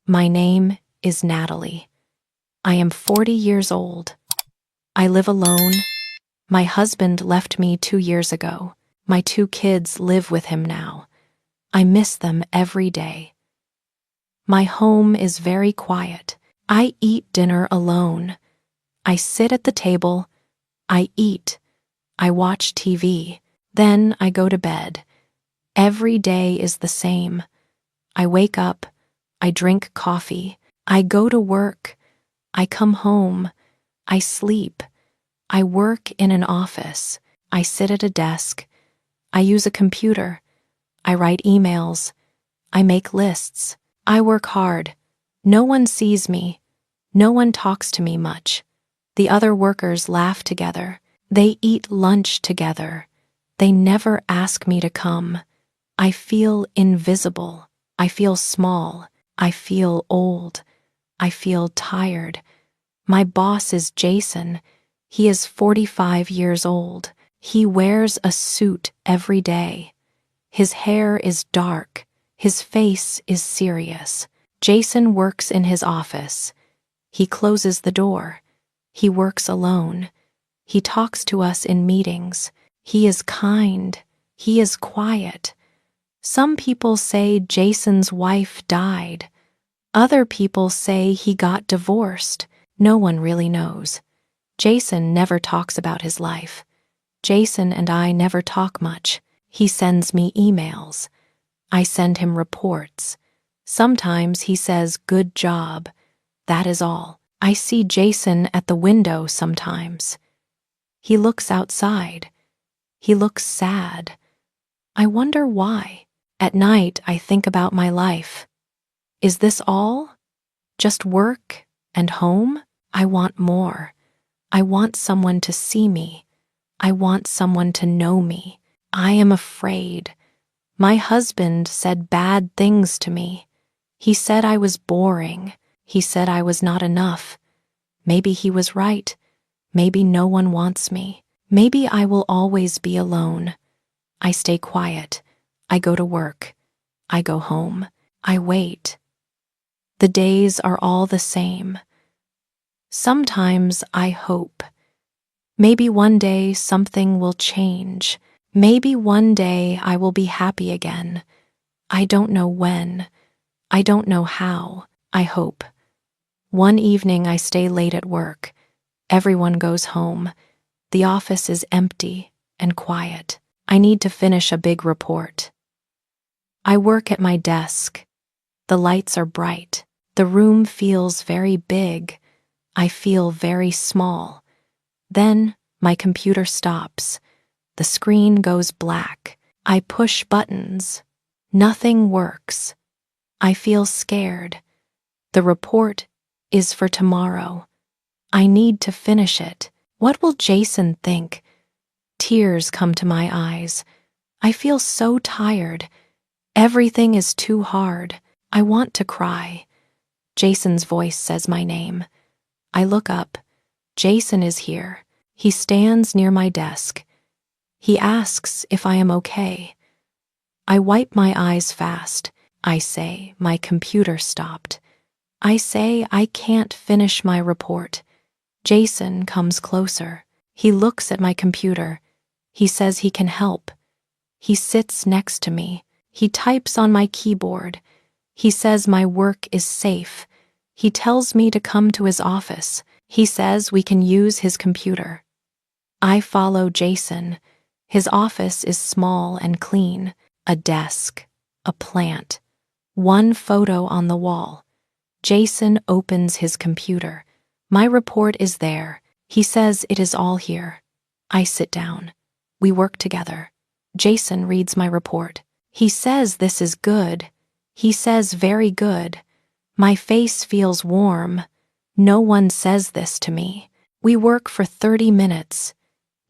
My name is Natalie. I am 40 years old. I live alone. My husband left me 2 years ago. My 2 kids live with him now. I miss them every day. My home is very quiet. I eat dinner alone. I sit at the table. I eat. I watch TV. Then I go to bed. Every day is the same. I wake up. I drink coffee. I go to work. I come home. I sleep. I work in an office. I sit at a desk. I use a computer. I write emails. I make lists. I work hard. No one sees me. No one talks to me much. The other workers laugh together. They eat lunch together. They never ask me to come. I feel invisible. I feel small. I feel old. I feel tired. My boss is Jason. He is 45 years old. He wears a suit every day. His hair is dark. His face is serious. Jason works in his office. He closes the door. He works alone. He talks to us in meetings. He is kind. He is quiet. Some people say Jason's wife died. Other people say he got divorced. No one really knows. Jason never talks about his life. Jason and I never talk much. He sends me emails. I send him reports. Sometimes he says, "Good job." That is all. I see Jason at the window sometimes. He looks outside. He looks sad. I wonder why. At night, I think about my life. Is this all? Just work and home? I want more. I want someone to see me. I want someone to know me. I am afraid. My husband said bad things to me. He said I was boring. He said I was not enough. Maybe he was right. Maybe no one wants me. Maybe I will always be alone. I stay quiet. I go to work. I go home. I wait. The days are all the same. Sometimes I hope. Maybe one day something will change. Maybe one day I will be happy again. I don't know when. I don't know how. I hope. One evening I stay late at work. Everyone goes home. The office is empty and quiet. I need to finish a big report. I work at my desk. The lights are bright. The room feels very big. I feel very small. Then my computer stops. The screen goes black. I push buttons. Nothing works. I feel scared. The report is for tomorrow. I need to finish it. What will Jason think? Tears come to my eyes. I feel so tired. Everything is too hard. I want to cry. Jason's voice says my name. I look up. Jason is here. He stands near my desk. He asks if I am okay. I wipe my eyes fast. I say my computer stopped. I say I can't finish my report. Jason comes closer. He looks at my computer. He says he can help. He sits next to me. He types on my keyboard. He says my work is safe. He tells me to come to his office. He says we can use his computer. I follow Jason. His office is small and clean. A desk, a plant, one photo on the wall. Jason opens his computer. My report is there. He says it is all here. I sit down. We work together. Jason reads my report. He says this is good. He says very good. My face feels warm. No one says this to me. We work for 30 minutes.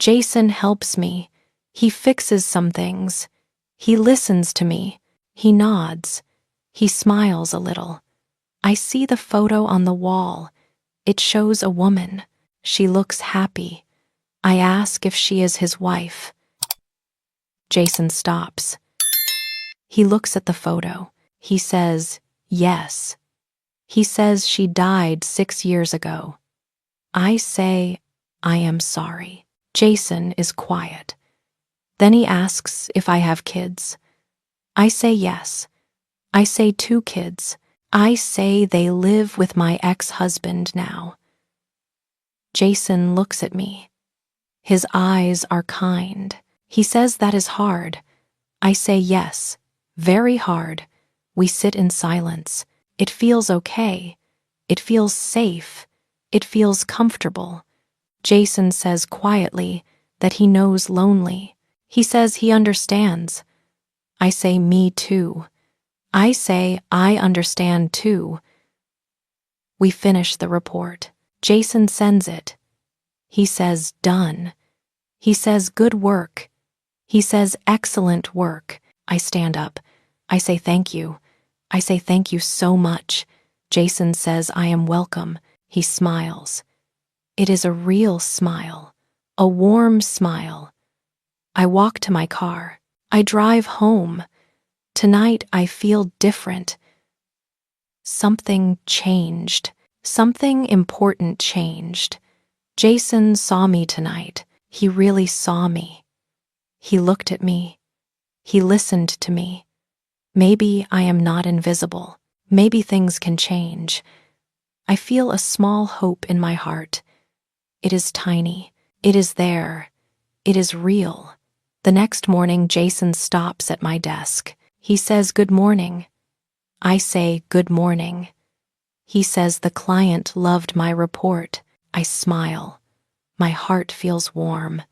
Jason helps me. He fixes some things. He listens to me. He nods. He smiles a little. I see the photo on the wall. It shows a woman. She looks happy. I ask if she is his wife. Jason stops. He looks at the photo. He says, "Yes." He says she died 6 years ago. I say, I am sorry. Jason is quiet. Then he asks if I have kids. I say yes. I say 2 kids. I say they live with my ex-husband now. Jason looks at me. His eyes are kind. He says that is hard. I say yes, very hard. We sit in silence. It feels okay. It feels safe. It feels comfortable. Jason says quietly that he knows lonely. He says he understands. I say me too. I say I understand too. We finish the report. Jason sends it. He says done. He says good work. He says excellent work. I stand up. I say thank you. I say thank you so much. Jason says I am welcome. He smiles. It is a real smile, a warm smile. I walk to my car. I drive home. Tonight I feel different. Something changed. Something important changed. Jason saw me tonight. He really saw me. He looked at me. He listened to me. Maybe I am not invisible. Maybe things can change. I feel a small hope in my heart. It is tiny. It is there. It is real. The next morning, Jason stops at my desk. He says, "Good morning." I say, "Good morning." He says the client loved my report. I smile. My heart feels warm.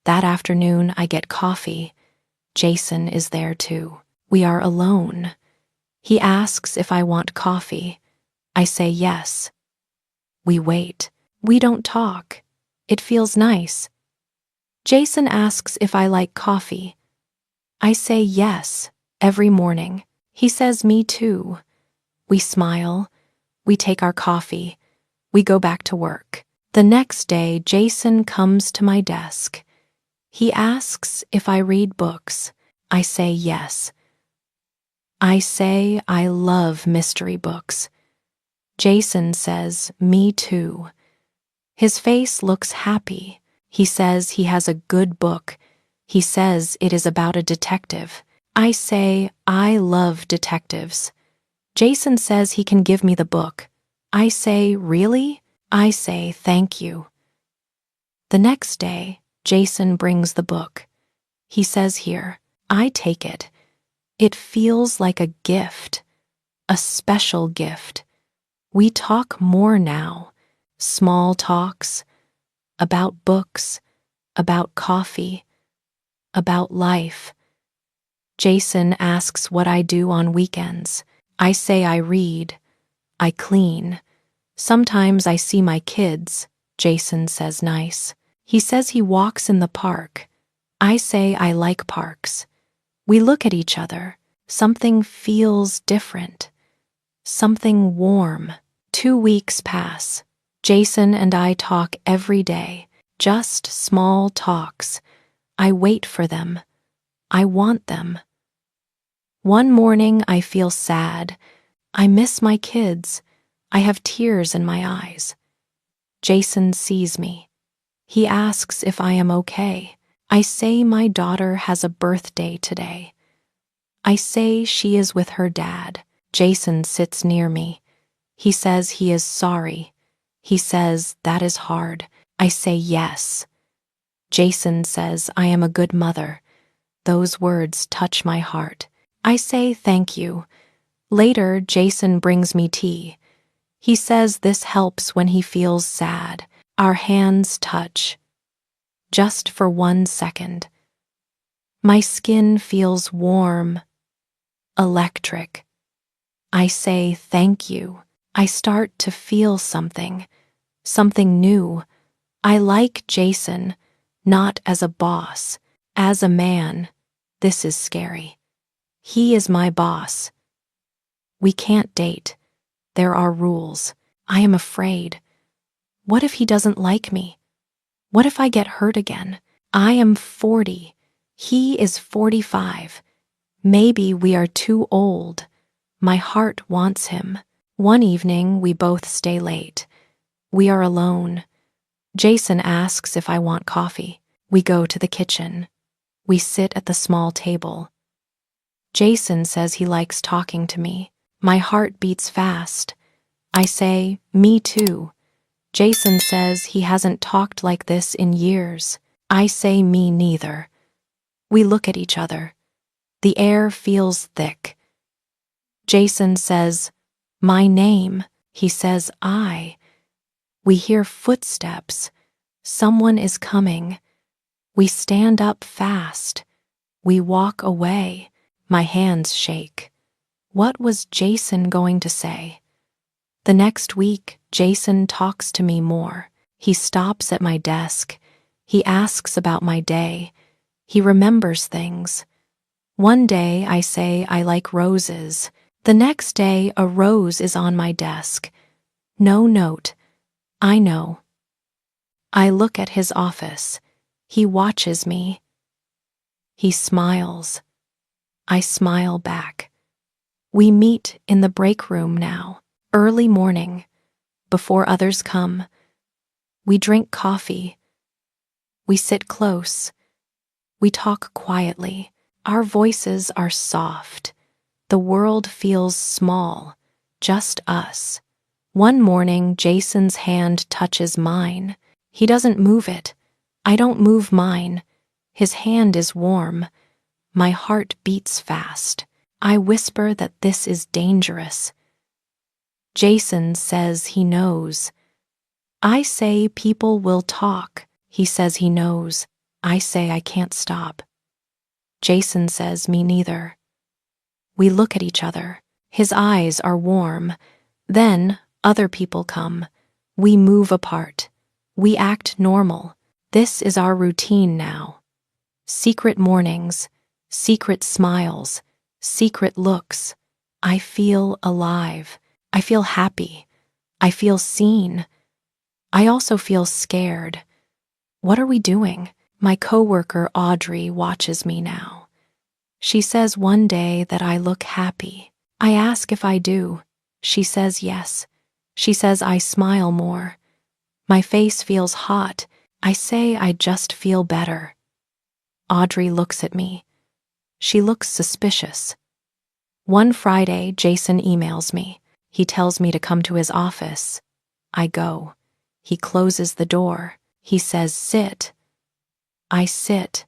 That afternoon, I get coffee. Jason is there too. We are alone. He asks if I want coffee. I say yes. We wait. We don't talk. It feels nice. Jason asks if I like coffee. I say yes, every morning. He says me too. We smile. We take our coffee. We go back to work. The next day, Jason comes to my desk. He asks if I read books. I say yes. I say I love mystery books. Jason says, me too. His face looks happy. He says he has a good book. He says it is about a detective. I say I love detectives. Jason says he can give me the book. I say, really? I say, thank you. The next day, Jason brings the book. He says here, I take it. It feels like a gift, a special gift. We talk more now, small talks, about books, about coffee, about life. Jason asks what I do on weekends. I say I read, I clean. Sometimes I see my kids. Jason says nice. He says he walks in the park. I say I like parks. We look at each other. Something feels different. Something warm. 2 weeks pass. Jason and I talk every day. Just small talks. I wait for them. I want them. One morning I feel sad. I miss my kids. I have tears in my eyes. Jason sees me. He asks if I am okay. I say my daughter has a birthday today. I say she is with her dad. Jason sits near me. He says he is sorry. He says that is hard. I say yes. Jason says I am a good mother. Those words touch my heart. I say thank you. Later, Jason brings me tea. He says this helps when he feels sad. Our hands touch. Just for 1 second. My skin feels warm, electric. I say thank you. I start to feel something new. I like Jason, not as a boss, as a man. This is scary. He is my boss. We can't date. There are rules. I am afraid. What if he doesn't like me? What if I get hurt again? I am 40. He is 45. Maybe we are too old. My heart wants him. One evening, we both stay late. We are alone. Jason asks if I want coffee. We go to the kitchen. We sit at the small table. Jason says he likes talking to me. My heart beats fast. I say, me too. Jason says he hasn't talked like this in years. I say, me neither. We look at each other. The air feels thick. Jason says, my name. He says, I. We hear footsteps. Someone is coming. We stand up fast. We walk away. My hands shake. What was Jason going to say? The next week, Jason talks to me more. He stops at my desk. He asks about my day. He remembers things. One day I say I like roses. The next day a rose is on my desk. No note. I know. I look at his office. He watches me. He smiles. I smile back. We meet in the break room now, early morning, before others come. We drink coffee. We sit close. We talk quietly. Our voices are soft. The world feels small, just us. One morning, Jason's hand touches mine. He doesn't move it. I don't move mine. His hand is warm. My heart beats fast. I whisper that this is dangerous. Jason says he knows. I say people will talk. He says he knows. I say I can't stop. Jason says me neither. We look at each other. His eyes are warm. Then other people come. We move apart. We act normal. This is our routine now. Secret mornings, secret smiles, secret looks. I feel alive. I feel happy. I feel seen. I also feel scared. What are we doing? My coworker Audrey watches me now. She says one day that I look happy. I ask if I do. She says yes. She says I smile more. My face feels hot. I say I just feel better. Audrey looks at me. She looks suspicious. One Friday, Jason emails me. He tells me to come to his office. I go. He closes the door. He says, sit. I sit.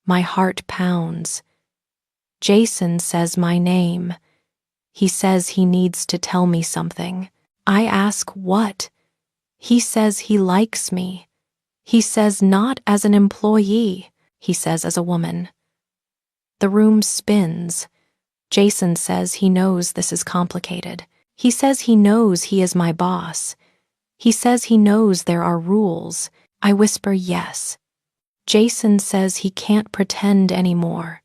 My heart pounds. Jason says my name. He says he needs to tell me something. I ask what? He says he likes me. He says not as an employee. He says as a woman. The room spins. Jason says he knows this is complicated. He says he knows he is my boss. He says he knows there are rules. I whisper yes. Jason says he can't pretend anymore.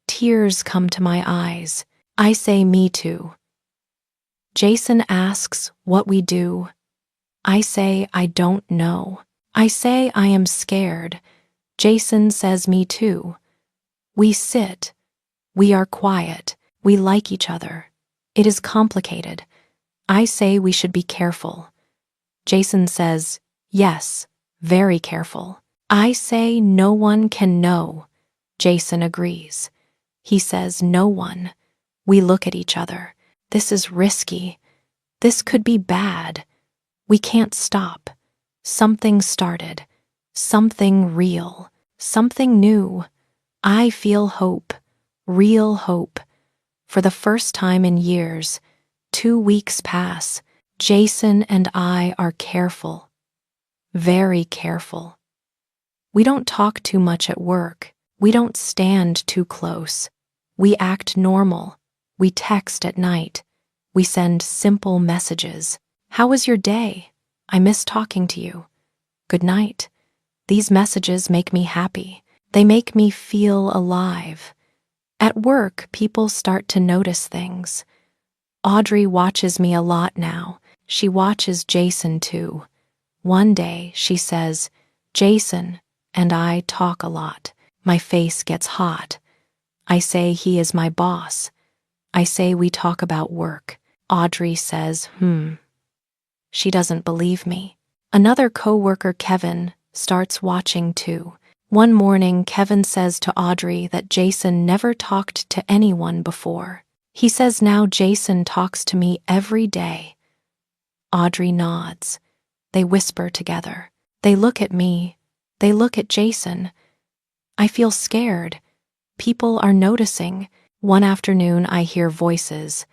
Tears come to my eyes. I say me too. Jason asks what we do. I say I don't know. I say I am scared. Jason says me too. We sit. We are quiet. We like each other. It is complicated. I say we should be careful. Jason says, yes, very careful. I say no one can know. Jason agrees. He says no one. We look at each other. This is risky. This could be bad. We can't stop. Something started. Something real. Something new. I feel hope. Real hope. For the first time in years, 2 weeks pass. Jason and I are careful. Very careful. We don't talk too much at work. We don't stand too close. We act normal. We text at night. We send simple messages. How was your day? I miss talking to you. Good night. These messages make me happy. They make me feel alive. At work, people start to notice things. Audrey watches me a lot now. She watches Jason too. One day, she says, Jason and I talk a lot. My face gets hot. I say he is my boss. I say we talk about work. Audrey says, She doesn't believe me. Another coworker, Kevin, starts watching too. One morning, Kevin says to Audrey that Jason never talked to anyone before. He says now Jason talks to me every day. Audrey nods. They whisper together. They look at me. They look at Jason. I feel scared. People are noticing. One afternoon, I hear voices.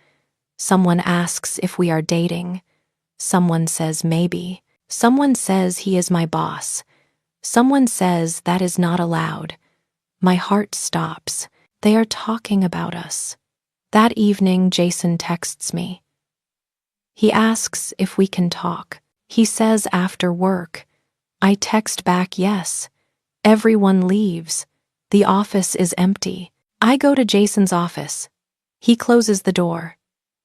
Someone asks if we are dating. Someone says maybe. Someone says he is my boss. Someone says that is not allowed. My heart stops. They are talking about us. That evening, Jason texts me. He asks if we can talk. He says after work. I text back yes. Everyone leaves. The office is empty. I go to Jason's office. He closes the door.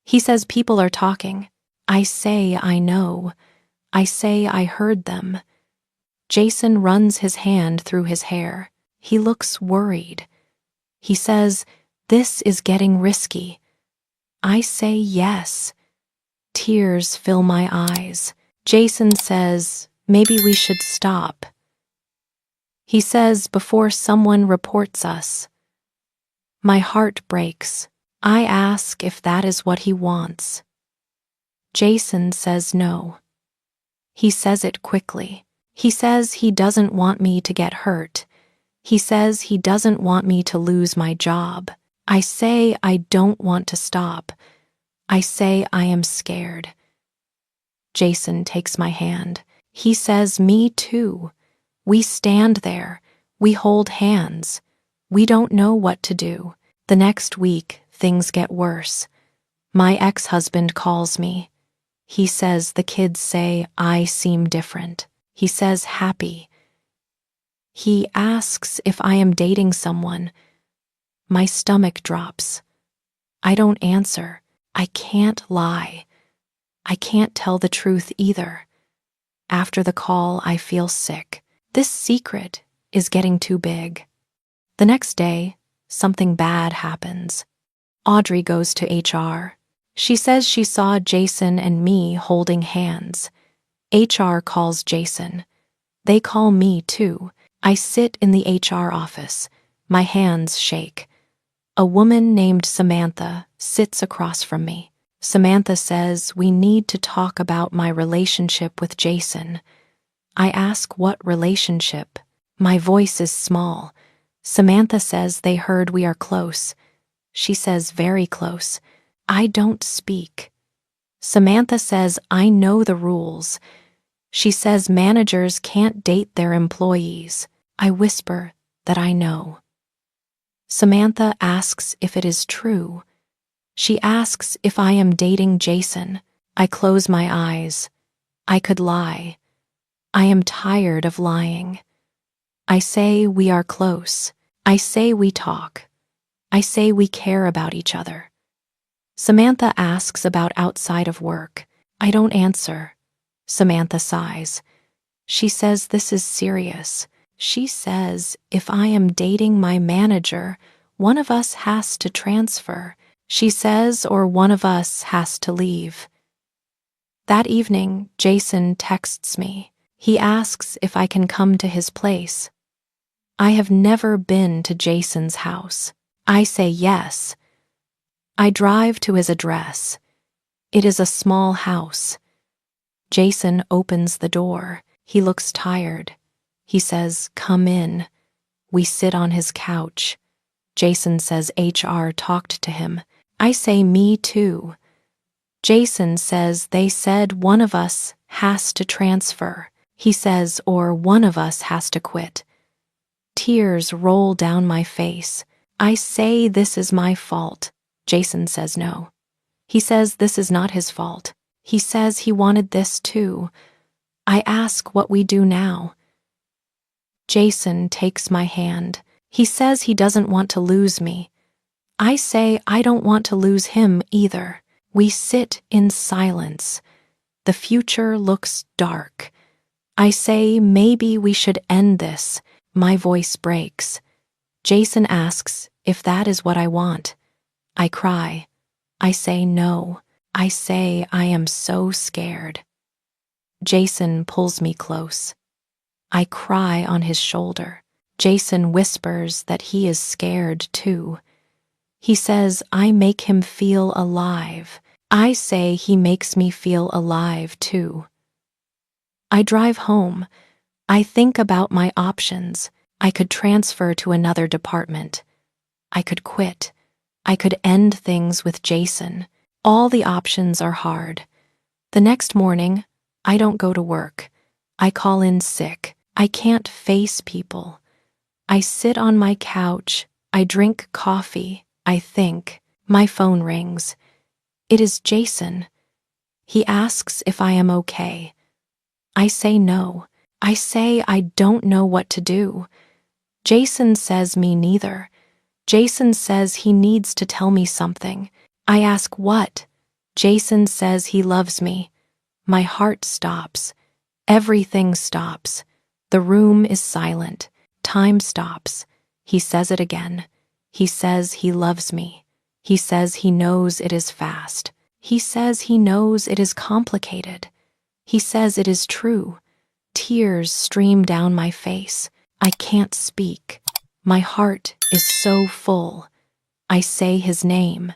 He says people are talking. I say I know. I say I heard them. Jason runs his hand through his hair. He looks worried. He says, "This is getting risky." I say yes. Tears fill my eyes. Jason says, "Maybe we should stop." He says, "Before someone reports us." My heart breaks. I ask if that is what he wants. Jason says no. He says it quickly. He says he doesn't want me to get hurt. He says he doesn't want me to lose my job. I say I don't want to stop. I say I am scared. Jason takes my hand. He says, "Me too." We stand there. We hold hands. We don't know what to do. The next week, things get worse. My ex-husband calls me. He says the kids say I seem different. He says happy. He asks if I am dating someone. My stomach drops. I don't answer. I can't lie. I can't tell the truth either. After the call, I feel sick. This secret is getting too big. The next day, something bad happens. Audrey goes to HR. She says she saw Jason and me holding hands. HR calls Jason. They call me too. I sit in the HR office. My hands shake. A woman named Samantha sits across from me. Samantha says we need to talk about my relationship with Jason. I ask what relationship. My voice is small. Samantha says they heard we are close. She says very close. I don't speak. Samantha says I know the rules. She says managers can't date their employees. I whisper that I know. Samantha asks if it is true. She asks if I am dating Jason. I close my eyes. I could lie. I am tired of lying. I say we are close. I say we talk. I say we care about each other. Samantha asks about outside of work. I don't answer. Samantha sighs. She says this is serious. She says if I am dating my manager, one of us has to transfer. She says or one of us has to leave. That evening, Jason texts me. He asks if I can come to his place. I have never been to Jason's house. I say yes. I drive to his address. It is a small house. Jason opens the door. He looks tired. He says, "Come in." We sit on his couch. Jason says HR talked to him. I say me too. Jason says they said one of us has to transfer. He says or one of us has to quit. Tears roll down my face. I say this is my fault. Jason says no. He says this is not his fault. He says he wanted this too. I ask what we do now. Jason takes my hand. He says he doesn't want to lose me. I say I don't want to lose him either. We sit in silence. The future looks dark. I say maybe we should end this. My voice breaks. Jason asks if that is what I want. I cry. I say no. I say I am so scared. Jason pulls me close. I cry on his shoulder. Jason whispers that he is scared too. He says I make him feel alive. I say he makes me feel alive too. I drive home. I think about my options. I could transfer to another department. I could quit. I could end things with Jason. All the options are hard. The next morning, I don't go to work. I call in sick. I can't face people. I sit on my couch. I drink coffee. I think. My phone rings. It is Jason. He asks if I am okay. I say no. I say I don't know what to do. Jason says me neither. Jason says he needs to tell me something. I ask what? Jason says he loves me. My heart stops. Everything stops. The room is silent. Time stops. He says it again. He says he loves me. He says he knows it is fast. He says he knows it is complicated. He says it is true. Tears stream down my face. I can't speak. My heart is so full. I say his name.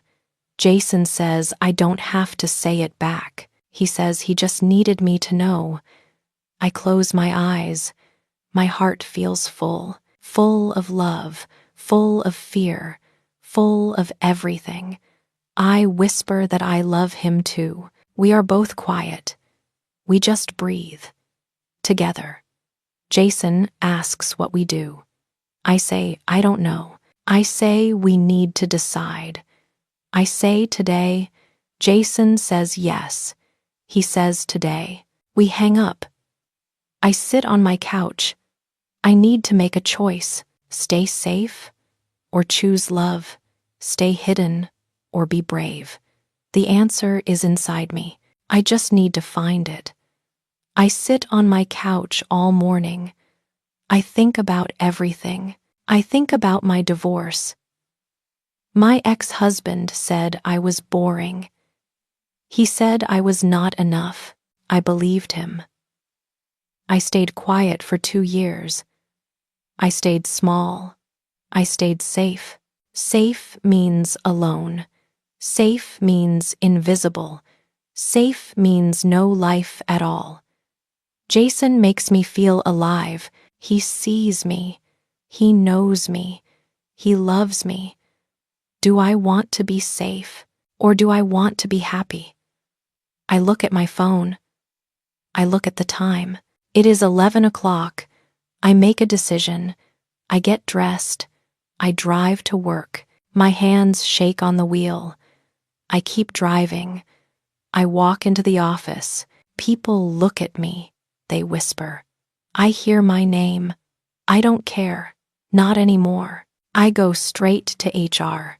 Jason says I don't have to say it back. He says he just needed me to know. I close my eyes. My heart feels full, full of love, full of fear, full of everything. I whisper that I love him too. We are both quiet. We just breathe. Together. Jason asks what we do. I say, I don't know. I say we need to decide. I say today. Jason says yes. He says today. We hang up. I sit on my couch. I need to make a choice. Stay safe or choose love. Stay hidden or be brave. The answer is inside me. I just need to find it. I sit on my couch all morning. I think about everything. I think about my divorce. My ex-husband said I was boring. He said I was not enough. I believed him. I stayed quiet for 2 years. I stayed small. I stayed safe. Safe means alone. Safe means invisible. Safe means no life at all. Jason makes me feel alive. He sees me. He knows me. He loves me. Do I want to be safe, or do I want to be happy? I look at my phone. I look at the time. It is 11 o'clock. I make a decision. I get dressed. I drive to work. My hands shake on the wheel. I keep driving. I walk into the office. People look at me. They whisper. I hear my name. I don't care. Not anymore. I go straight to HR.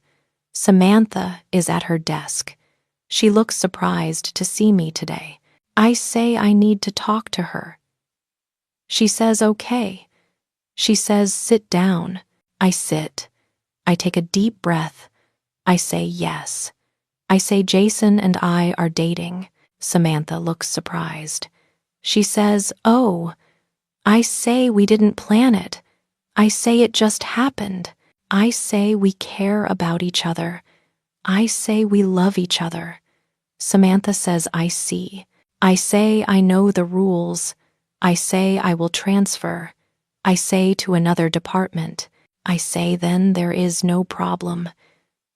Samantha is at her desk. She looks surprised to see me today. I say I need to talk to her. She says okay. She says sit down. I sit. I take a deep breath. I say yes. I say Jason and I are dating. Samantha looks surprised. She says, oh. I say we didn't plan it. I say it just happened. I say we care about each other. I say we love each other. Samantha says I see. I say I know the rules. I say I will transfer. I say to another department. I say then there is no problem.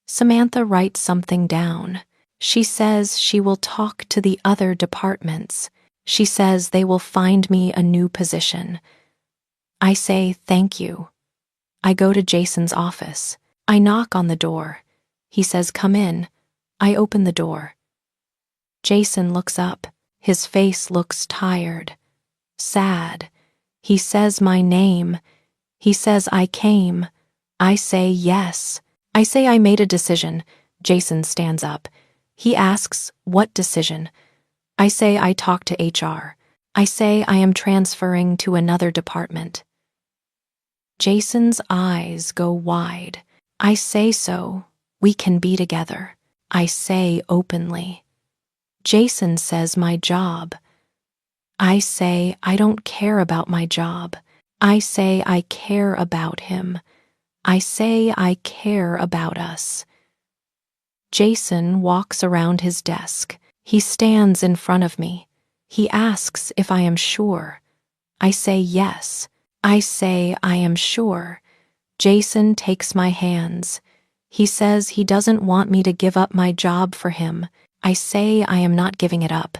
Samantha writes something down. She says she will talk to the other departments. She says they will find me a new position. I say thank you. I go to Jason's office. I knock on the door. He says come in. I open the door. Jason looks up. His face looks tired, sad. He says my name. He says I came. I say yes. I say I made a decision. Jason stands up. He asks, what decision? I say I talked to HR. I say I am transferring to another department. Jason's eyes go wide. I say so. We can be together. I say openly. Jason says my job. I say I don't care about my job. I say I care about him. I say I care about us. Jason walks around his desk. He stands in front of me. He asks if I am sure. I say yes. I say I am sure. Jason takes my hands. He says he doesn't want me to give up my job for him. I say I am not giving it up.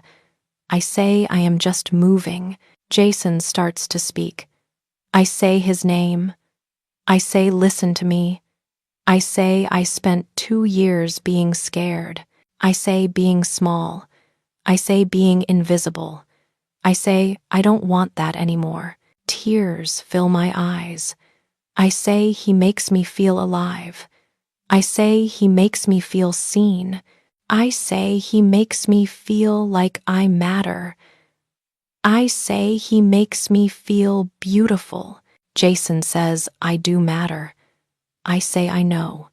I say I am just moving. Jason starts to speak. I say his name. I say listen to me. I say I spent 2 years being scared. I say being small. I say being invisible. I say I don't want that anymore. Tears fill my eyes. I say he makes me feel alive. I say he makes me feel seen. I say he makes me feel like I matter. I say he makes me feel beautiful. Jason says I do matter. I say I know.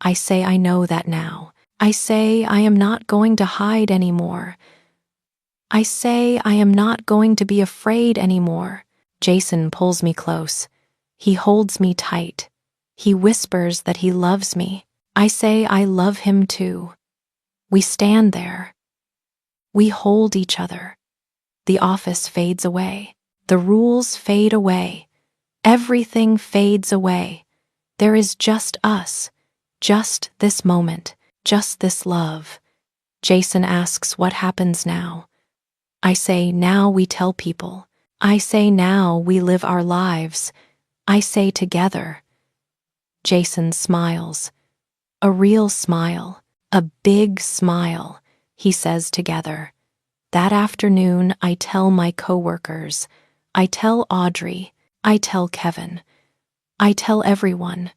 I say I know that now. I say I am not going to hide anymore. I say I am not going to be afraid anymore. Jason pulls me close. He holds me tight. He whispers that he loves me. I say I love him too. We stand there. We hold each other. The office fades away. The rules fade away. Everything fades away. There is just us. Just this moment. Just this love. Jason asks what happens now. I say now we tell people. I say now we live our lives. I say together. Jason smiles. A real smile. A big smile. He says together. That afternoon I tell my coworkers. I tell Audrey. I tell Kevin. I tell everyone.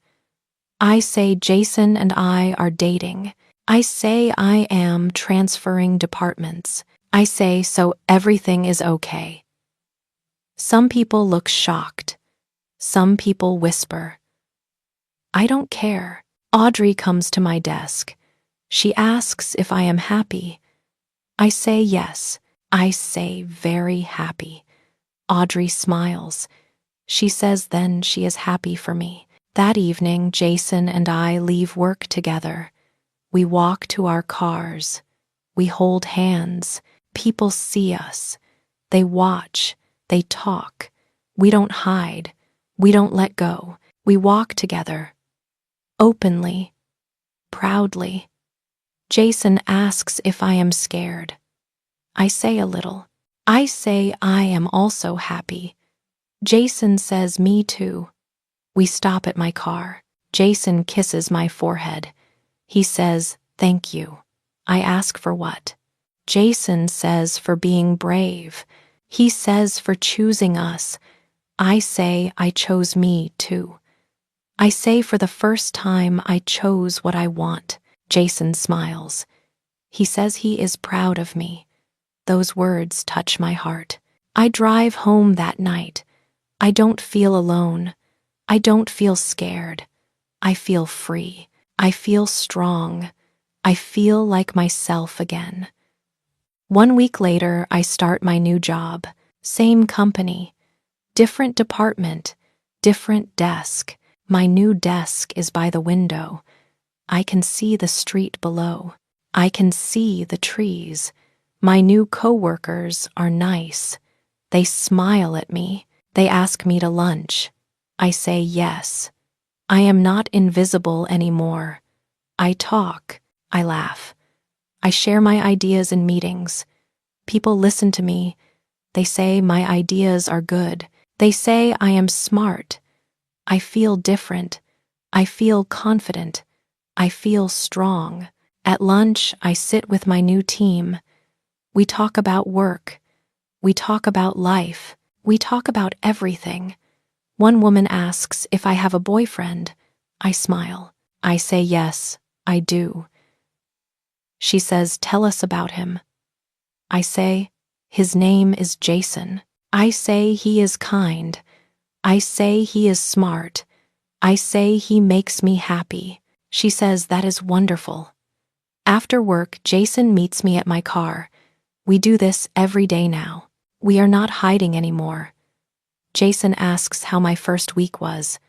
I say Jason and I are dating. I say I am transferring departments. I say so everything is okay. Some people look shocked. Some people whisper. I don't care. Audrey comes to my desk. She asks if I am happy. I say yes. I say very happy. Audrey smiles. She says then she is happy for me. That evening, Jason and I leave work together. We walk to our cars. We hold hands. People see us. They watch. They talk. We don't hide. We don't let go. We walk together. Openly. Proudly. Jason asks if I am scared. I say a little. I say I am also happy. Jason says me too. We stop at my car. Jason kisses my forehead. He says, thank you. I ask for what? Jason says for being brave. He says for choosing us. I say I chose me too. I say for the first time I chose what I want. Jason smiles. He says he is proud of me. Those words touch my heart. I drive home that night. I don't feel alone. I don't feel scared. I feel free. I feel strong. I feel like myself again. 1 week later, I start my new job. Same company. Different department. Different desk. My new desk is by the window. I can see the street below. I can see the trees. My new coworkers are nice. They smile at me. They ask me to lunch. I say yes. I am not invisible anymore. I talk. I laugh. I share my ideas in meetings. People listen to me. They say my ideas are good. They say I am smart. I feel different. I feel confident. I feel strong. At lunch, I sit with my new team. We talk about work. We talk about life. We talk about everything. One woman asks if I have a boyfriend. I smile. I say yes, I do. She says, tell us about him. I say, his name is Jason. I say he is kind. I say he is smart. I say he makes me happy. She says that is wonderful. After work, Jason meets me at my car. We do this every day now. We are not hiding anymore. Jason asks how my first week was.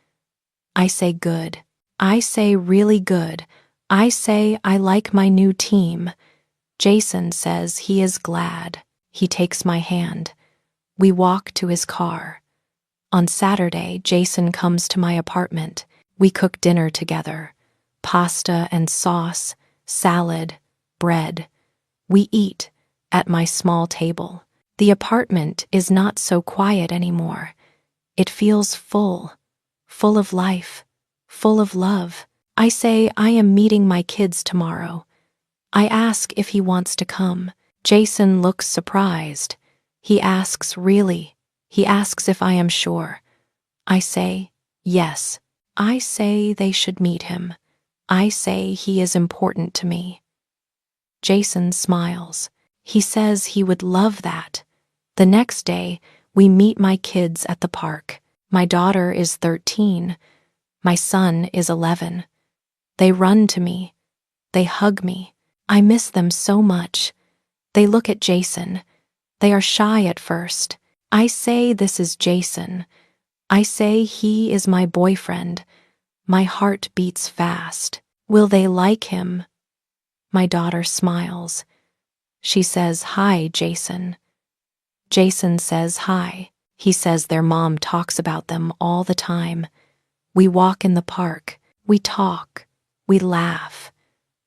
I say good. I say really good. I say I like my new team. Jason says he is glad. He takes my hand. We walk to his car. On Saturday, Jason comes to my apartment. We cook dinner together. Pasta and sauce, salad, bread. We eat at my small table. The apartment is not so quiet anymore. It feels full of life, full of love. I say I am meeting my kids tomorrow. I ask if he wants to come. Jason looks surprised. He asks, really? He asks if I am sure. I say, yes. I say they should meet him. I say he is important to me. Jason smiles. He says he would love that. The next day, we meet my kids at the park. My daughter is 13. My son is 11. They run to me. They hug me. I miss them so much. They look at Jason. They are shy at first. I say this is Jason. I say he is my boyfriend. My heart beats fast. Will they like him? My daughter smiles. She says, hi, Jason. Jason says hi. He says their mom talks about them all the time. We walk in the park. We talk. We laugh.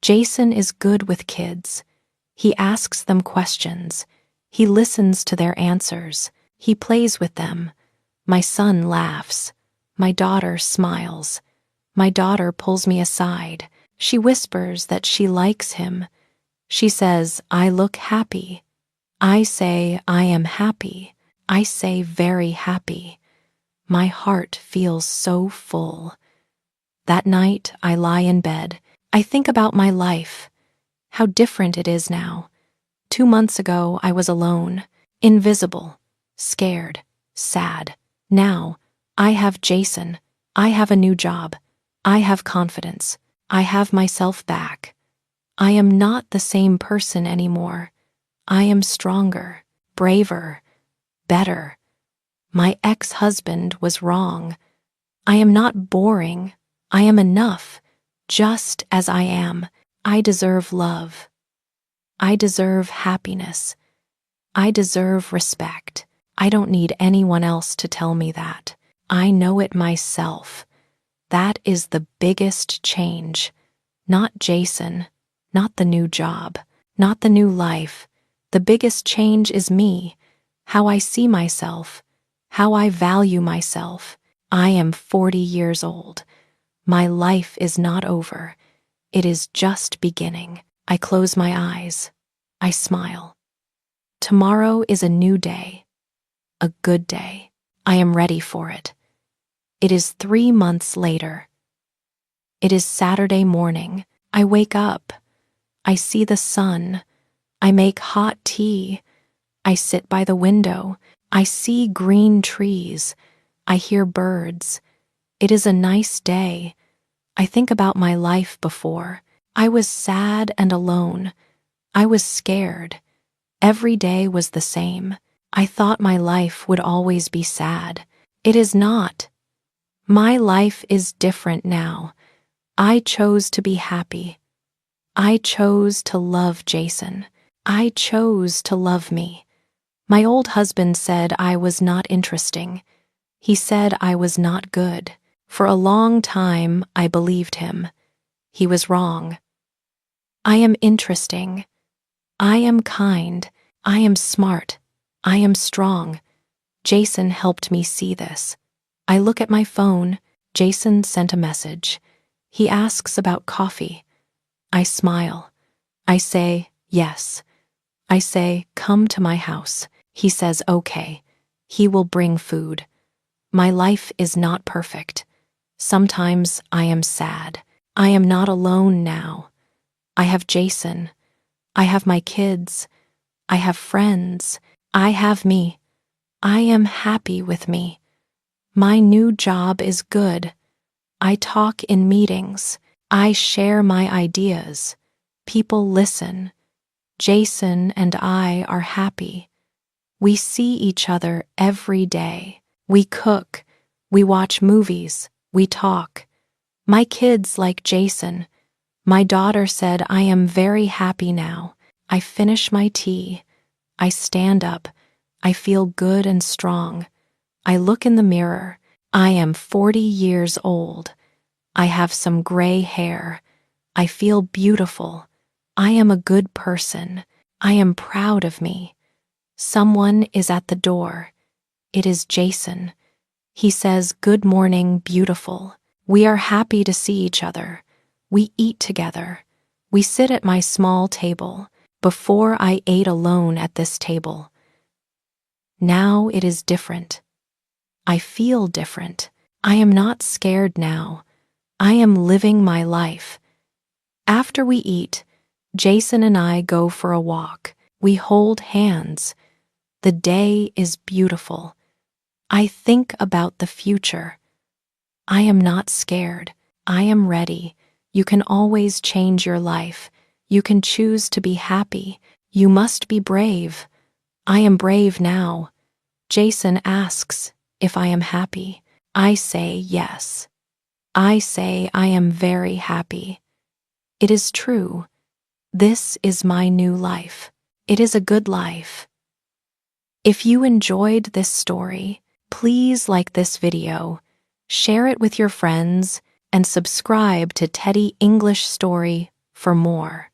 Jason is good with kids. He asks them questions. He listens to their answers. He plays with them. My son laughs. My daughter smiles. My daughter pulls me aside. She whispers that she likes him. She says, I look happy. I say, I am happy. I say, very happy. My heart feels so full. That night, I lie in bed. I think about my life. How different it is now. 2 months ago, I was alone, invisible, scared, sad. Now, I have Jason. I have a new job. I have confidence. I have myself back. I am not the same person anymore. I am stronger, braver, better. My ex-husband was wrong. I am not boring. I am enough, just as I am. I deserve love. I deserve happiness. I deserve respect. I don't need anyone else to tell me that. I know it myself. That is the biggest change. Not Jason, not the new job, not the new life. The biggest change is me, how I see myself, how I value myself. I am 40 years old. My life is not over. It is just beginning. I close my eyes. I smile. Tomorrow is a new day, a good day. I am ready for it. It is 3 months later. It is Saturday morning. I wake up. I see the sun. I make hot tea. I sit by the window. I see green trees. I hear birds. It is a nice day. I think about my life before. I was sad and alone. I was scared. Every day was the same. I thought my life would always be sad. It is not. My life is different now. I chose to be happy. I chose to love Jason. I chose to love me. My old husband said I was not interesting. He said I was not good. For a long time, I believed him. He was wrong. I am interesting. I am kind. I am smart. I am strong. Jason helped me see this. I look at my phone. Jason sent a message. He asks about coffee. I smile. I say, yes. I say, come to my house. He says, okay. He will bring food. My life is not perfect. Sometimes I am sad. I am not alone now. I have Jason. I have my kids. I have friends. I have me. I am happy with me. My new job is good. I talk in meetings. I share my ideas. People listen. Jason and I are happy. We see each other every day. We cook. We watch movies. We talk. My kids like Jason. My daughter said, I am very happy now. I finish my tea. I stand up. I feel good and strong. I look in the mirror. I am 40 years old. I have some gray hair. I feel beautiful. I am a good person. I am proud of me. Someone is at the door. It is Jason. He says, "Good morning, beautiful." We are happy to see each other. We eat together. We sit at my small table. Before I ate alone at this table. Now it is different. I feel different. I am not scared now. I am living my life. After we eat, Jason and I go for a walk. We hold hands. The day is beautiful. I think about the future. I am not scared. I am ready. You can always change your life. You can choose to be happy. You must be brave. I am brave now. Jason asks if I am happy. I say yes. I say I am very happy. It is true. This is my new life. It is a good life. If you enjoyed this story, please like this video, share it with your friends, and subscribe to Teddy English Story for more.